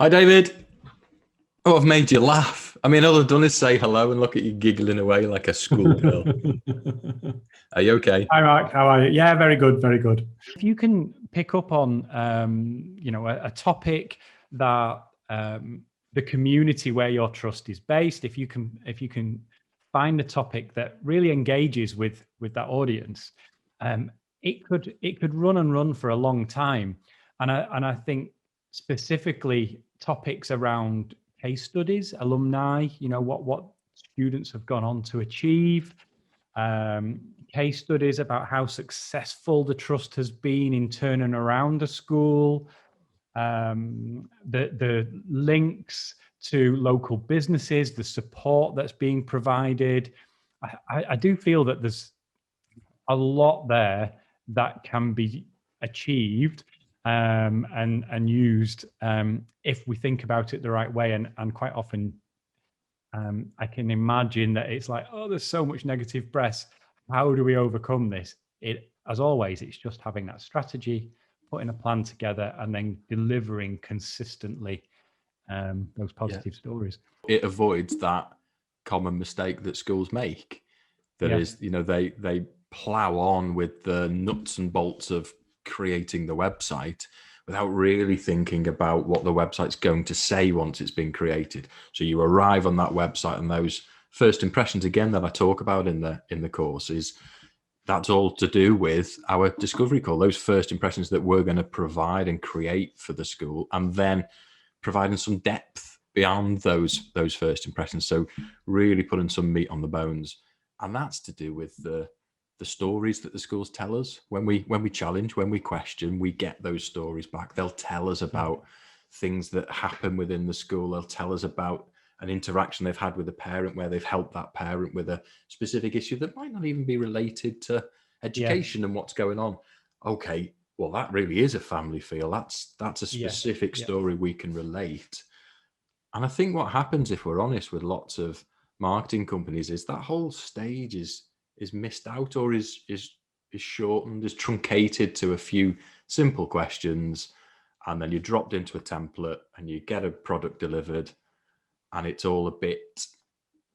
Hi, David. Oh, I've made you laugh. I mean, all I've done is say hello and look at you giggling away like a schoolgirl. Are you okay? Hi, Mark. How are you? Yeah, very good, very good. If you can pick up on, a topic that the community where your trust is based, if you can find a topic that really engages with that audience, it could run and run for a long time. And I think specifically topics around case studies, alumni, what students have gone on to achieve, case studies about how successful the trust has been in turning around a school, the links to local businesses, the support that's being provided. I do feel that there's a lot there that can be achieved and used if we think about it the right way. And quite often, I can imagine that it's like, oh, there's so much negative press. How do we overcome this? As always, it's just having that strategy, putting a plan together, and then delivering consistently those positive stories. It avoids that common mistake that schools make. That is, they plow on with the nuts and bolts of creating the website without really thinking about what the website's going to say once it's been created. So you arrive on that website, and those first impressions, again, that I talk about in the course, is that's all to do with our discovery call, those first impressions that we're going to provide and create for the school, and then providing some depth beyond those first impressions. So really putting some meat on the bones. And that's to do with the stories that the schools tell us. When we challenge, when we question, we get those stories back. They'll tell us about things that happen within the school. They'll tell us about an interaction they've had with a parent where they've helped that parent with a specific issue that might not even be related to education and what's going on. Okay, well, that really is a family feel. That's a specific story we can relate. And I think what happens, if we're honest with lots of marketing companies, is that whole stage is missed out, or is shortened, is truncated to a few simple questions, and then you're dropped into a template and you get a product delivered, and it's all a bit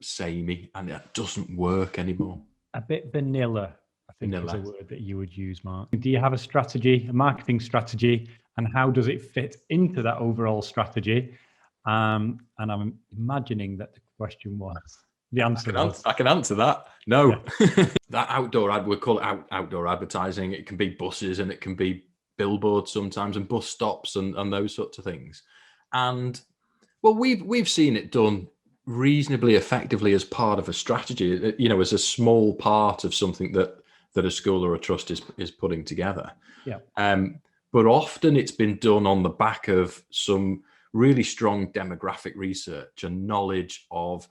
samey and it doesn't work anymore. A bit vanilla, I think, is a word that you would use, Mark. Do you have a strategy, a marketing strategy, and how does it fit into that overall strategy? And I'm imagining that the question was, the answer was... I can answer that. No. Yeah. That outdoor ad, we call it outdoor advertising. It can be buses and it can be billboards sometimes, and bus stops and those sorts of things. And well, we've seen it done reasonably effectively as part of a strategy, as a small part of something that a school or a trust is putting together. Yeah. But often it's been done on the back of some really strong demographic research and knowledge of,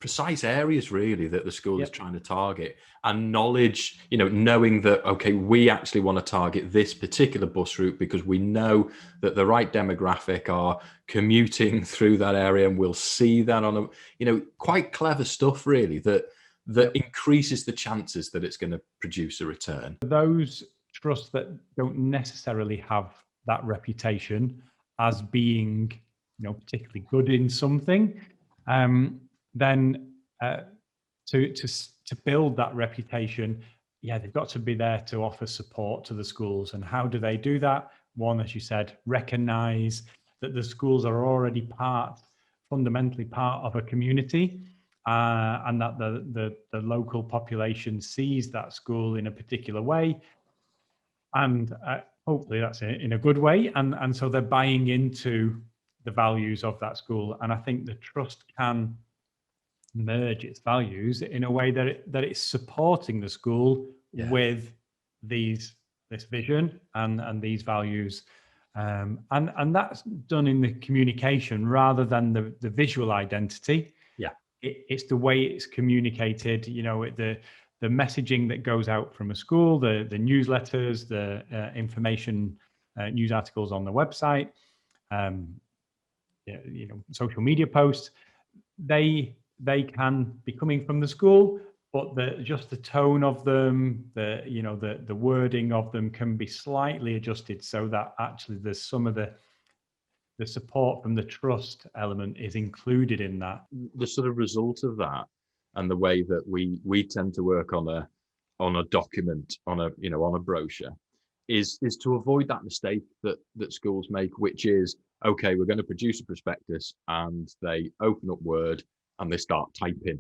precise areas really that the school is trying to target, and knowledge, knowing that, okay, we actually want to target this particular bus route because we know that the right demographic are commuting through that area, and we'll see that on a, quite clever stuff really that increases the chances that it's going to produce a return. Those trusts that don't necessarily have that reputation as being, particularly good in something, then to build that reputation, they've got to be there to offer support to the schools. And how do they do that? One, as you said, recognize that the schools are already fundamentally part of a community, and that the local population sees that school in a particular way, and hopefully that's in a good way, and so they're buying into the values of that school. And I think the trust can merge its values in a way that it's supporting the school with this vision and these values, and that's done in the communication rather than the visual identity. It's the way it's communicated, the messaging that goes out from a school, the newsletters, the information, news articles on the website, social media posts. They can be coming from the school, but just the tone of them, the wording of them can be slightly adjusted so that actually there's some of the the support from the trust element is included in that. The sort of result of that, and the way that we tend to work on a document, on a brochure, is to avoid that mistake that schools make, which is, okay, we're going to produce a prospectus, and they open up Word and they start typing,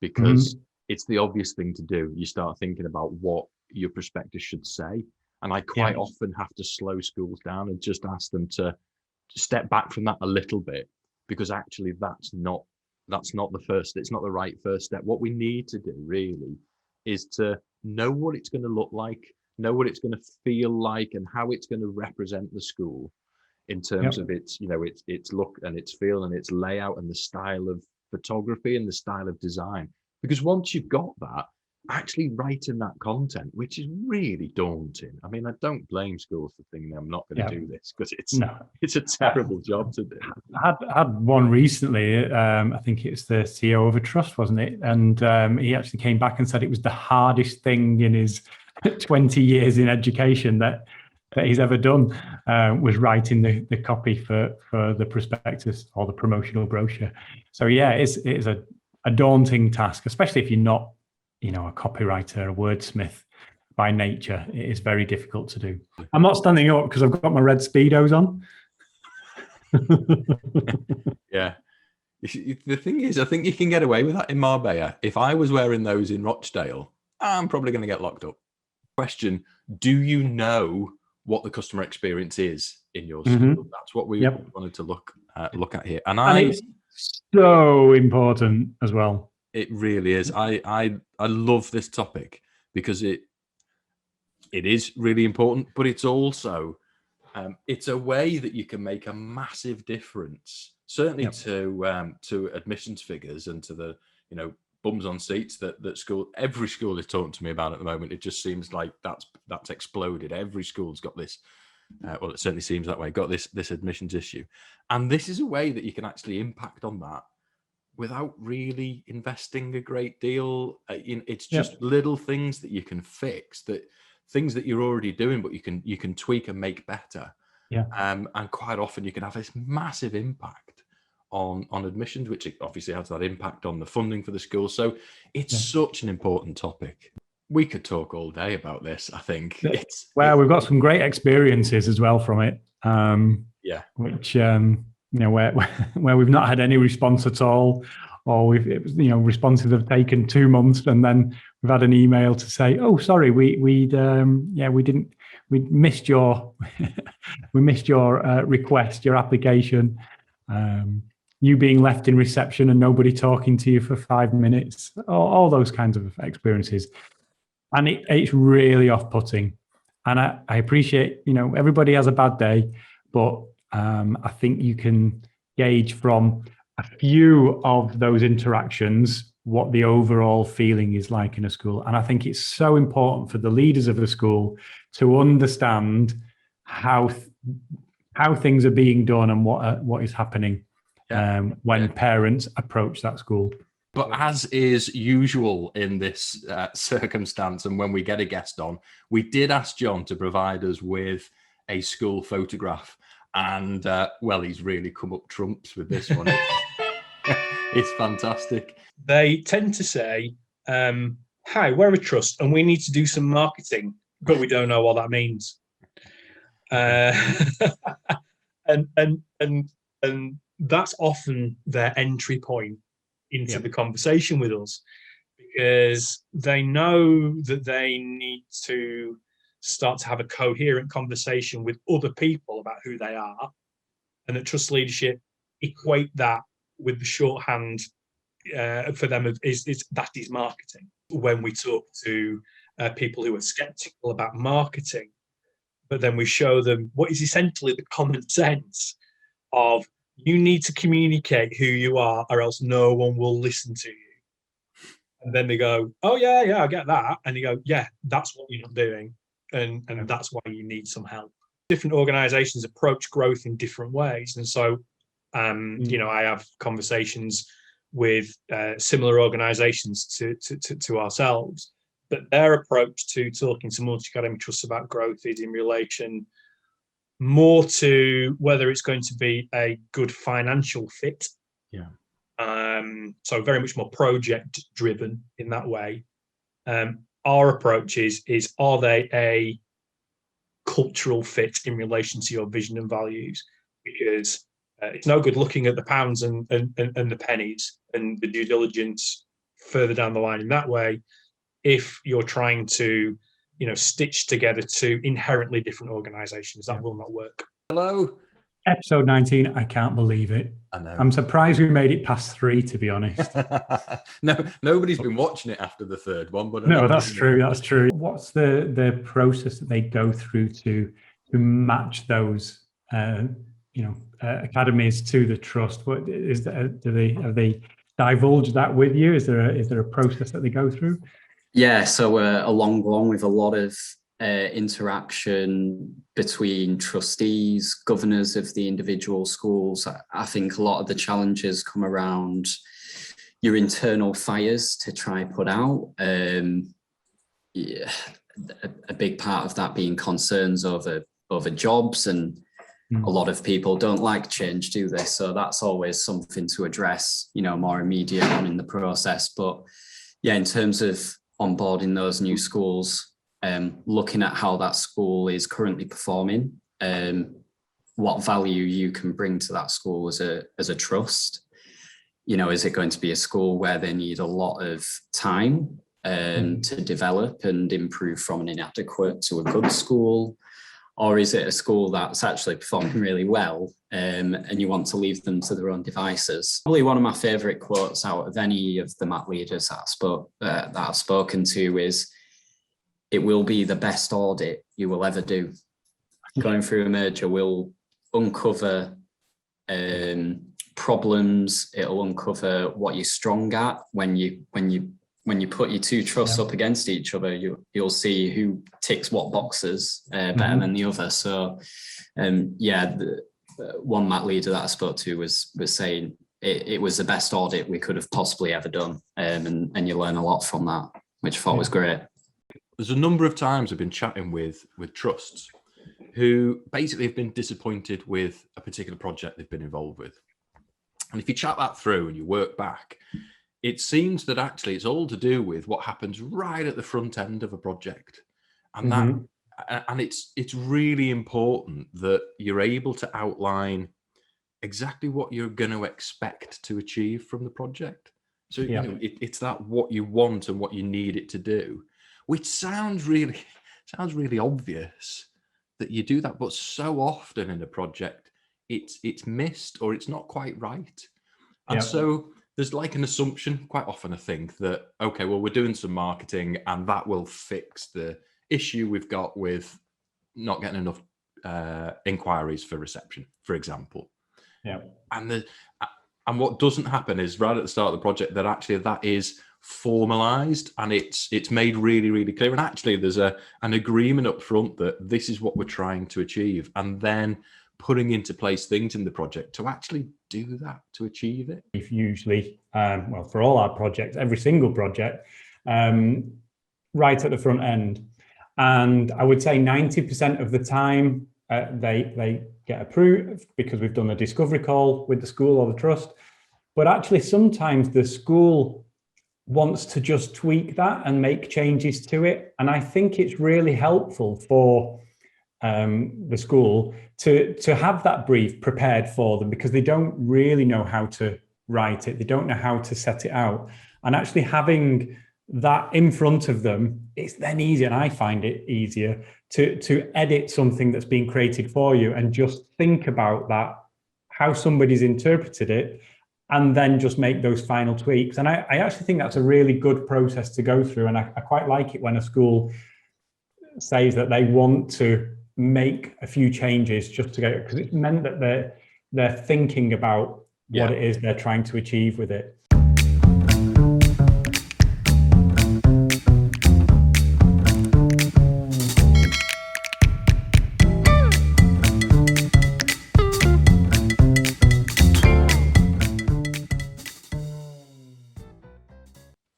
because it's the obvious thing to do. You start thinking about what your prospectus should say. And I quite often have to slow schools down and just ask them to step back from that a little bit, because actually it's not the right first step. What we need to do really is to know what it's going to look like, know what it's going to feel like, and how it's going to represent the school in terms of its look and its feel and its layout and the style of photography and the style of design. Because once you've got that, actually writing that content, which is really daunting. I mean, I don't blame schools for thinking I'm not going to do this, because it's a terrible job to do. I had one recently. I think it's the CEO of a trust, wasn't it? And he actually came back and said it was the hardest thing in his 20 years in education that he's ever done, was writing the copy for the prospectus or the promotional brochure. So yeah, it is a daunting task, especially if you're not, a copywriter, a wordsmith by nature. It is very difficult to do. I'm not standing up because I've got my red Speedos on. Yeah. The thing is, I think you can get away with that in Marbella. If I was wearing those in Rochdale, I'm probably going to get locked up. Question, do you know what the customer experience is in your school? That's what we wanted to look at here. And it's so important as well. It really is. I love this topic because it is really important, but it's also it's a way that you can make a massive difference, certainly to admissions figures and to the bums on seats that every school is talking to me about at the moment. It just seems like that's exploded. Every school's got this. Well, it certainly seems that way. Got this admissions issue, and this is a way that you can actually impact on that without really investing a great deal. It's just little things that you can fix, things that you're already doing, but you can tweak and make better. And quite often you can have this massive impact on admissions, which obviously has that impact on the funding for the school. So it's such an important topic. We could talk all day about this, I think. We've got some great experiences as well from it. Which where we've not had any response at all, or responses have taken 2 months, and then we've had an email to say, oh, sorry, we missed your request, your application. You being left in reception and nobody talking to you for 5 minutes, all those kinds of experiences. And it's really off-putting. And I appreciate, everybody has a bad day, but I think you can gauge from a few of those interactions what the overall feeling is like in a school. And I think it's so important for the leaders of the school to understand how things are being done and what is happening when parents approach that school. But as is usual in this circumstance, and when we get a guest on, we did ask John to provide us with a school photograph. And he's really come up trumps with this one. It's fantastic. They tend to say, hi, we're a trust and we need to do some marketing, but we don't know what that means. And that's often their entry point into the conversation with us, because they know that they need to start to have a coherent conversation with other people about who they are, and that trust leadership equate that with the shorthand for them is marketing. When we talk to people who are skeptical about marketing, but then we show them what is essentially the common sense of, you need to communicate who you are or else no one will listen to you. And then they go, oh yeah, I get that. And you go, yeah, that's what you're not doing. And that's why you need some help. Different organizations approach growth in different ways. And so, I have conversations with similar organizations to ourselves, but their approach to talking to multi-academy trusts about growth is in relation more to whether it's going to be a good financial fit. Yeah. So very much more project driven in that way. Our approach is are they a cultural fit in relation to your vision and values? Because it's no good looking at the pounds and the pennies and the due diligence further down the line in that way if you're trying to, stitch together two inherently different organizations. That will not work. Hello. Episode 19, I can't believe it. I know. I'm surprised we made it past 3, to be honest. No, nobody's been watching it after the third one, but No, that's true. That's true. What's the process that they go through to match those, academies to the trust? What is that? Have they divulged that with you? Is there a process that they go through? Yeah, so along with a lot of interaction between trustees, governors of the individual schools. I think a lot of the challenges come around your internal fires to try put out. A big part of that being concerns over jobs, and a lot of people don't like change, do they? So that's always something to address, more immediate on in the process. But yeah, in terms of onboarding those new schools, looking at how that school is currently performing, what value you can bring to that school as a trust. Is it going to be a school where they need a lot of time to develop and improve from an inadequate to a good school? Or is it a school that's actually performing really well and you want to leave them to their own devices? Probably one of my favourite quotes out of any of the MAT leaders that I've spoken to is, "It will be the best audit you will ever do." Going through a merger will uncover problems. It'll uncover what you're strong at. When you put your two trusts up against each other, you'll see who ticks what boxes better than the other. So, one MAT leader that I spoke to was saying it was the best audit we could have possibly ever done, and you learn a lot from that, which I thought was great. There's a number of times I've been chatting with trusts who basically have been disappointed with a particular project they've been involved with. And if you chat that through and you work back, it seems that actually it's all to do with what happens right at the front end of a project. And and it's really important that you're able to outline exactly what you're going to expect to achieve from the project. So it's that what you want and what you need it to do, which sounds really obvious that you do that, but so often in a project it's missed or it's not quite right. And so there's like an assumption, quite often I think, that okay, well, we're doing some marketing and that will fix the issue we've got with not getting enough inquiries for reception, for example. And what doesn't happen is right at the start of the project that actually that is formalized and it's made really, really clear. And actually there's an agreement up front that this is what we're trying to achieve, and then putting into place things in the project to actually do that, to achieve it. Usually, for all our projects, every single project, right at the front end. And I would say 90% of the time they get approved because we've done a discovery call with the school or the trust. But actually sometimes the school wants to just tweak that and make changes to it. And I think it's really helpful for the school to have that brief prepared for them, because they don't really know how to write it. They don't know how to set it out. And actually having that in front of them, it's then easier, and I find it easier to edit something that's been created for you and just think about that, how somebody's interpreted it, and then just make those final tweaks. And I actually think that's a really good process to go through. And I quite like it when a school says that they want to make a few changes just to go, because it's meant that they're thinking about what it is they're trying to achieve with it.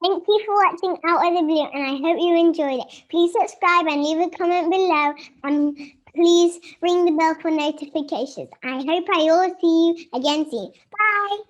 Thank you for watching Out of the Blue, and I hope you enjoyed it. Please subscribe and leave a comment below, and please ring the bell for notifications. I hope I all see you again soon. Bye.